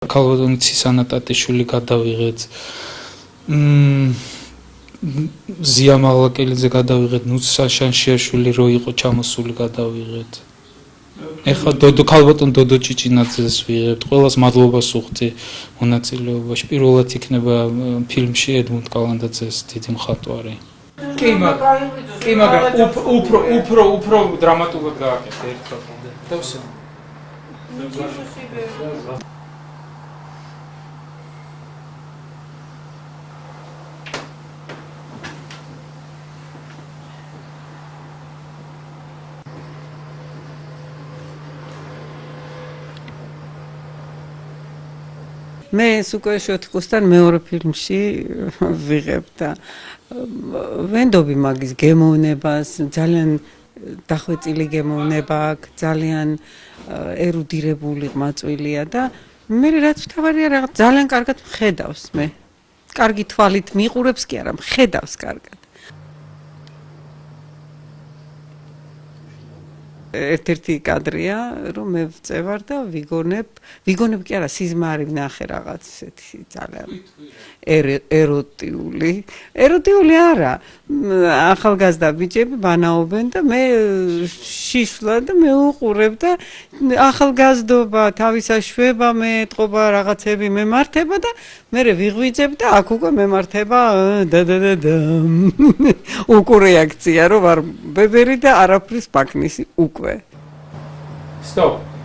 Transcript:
ქალბატონი ცისანა ტატიშვილი გადავიღეთ. ზია მაღლაკელიძე გადავიღეთ, ნუცა შანშიაშვილი რო იყო ჩამოსული გადავიღეთ. ეხლა ქალბატონ დოდო ჭიჭინაძეს ვიღებთ. ყველას მადლობას ვუხდი მონაწილეობაში. პირველად იქნება ფილმში ედმუნდ კალანდაძეს დიდი მხატვარი. კი, მაგრამ უფრო დრამატულად გააკეთე ერთხელ. და всё. მე უკვე 7 წლიდან მეორე ფილმში ვიღებ და ვენდობი მაგის გემოვნებას, ძალიან დახვეწილი გემოვნება აქვს, ძალიან ერუდირებული მაწვილია და მე რაც ვთავარია რაღაც ძალიან კარგად მხედავს მე. კარგი თვალით მიყურებს კი არა, მხედავს კარგად. ერთ-ერთი კადრია, რომ მე ვწევარ და ვიგონებ კი არა, სიზმარი ვნახე რაღაც ესეთი ძალიან ეროტიული არა, ახალგაზრდა ბიჭები ბანაობენ და მე შიშვლა და მე უყურებ და ახალგაზრდობა, თავისაშვება მეტყობა, რაღაცები მემართება და მე ვიღვიძებ და აქ უკვე მემართება და უკუ რეაქცია, რომ ვარ ბებერი და არაფრის ბაქნისი უკვე. Stop.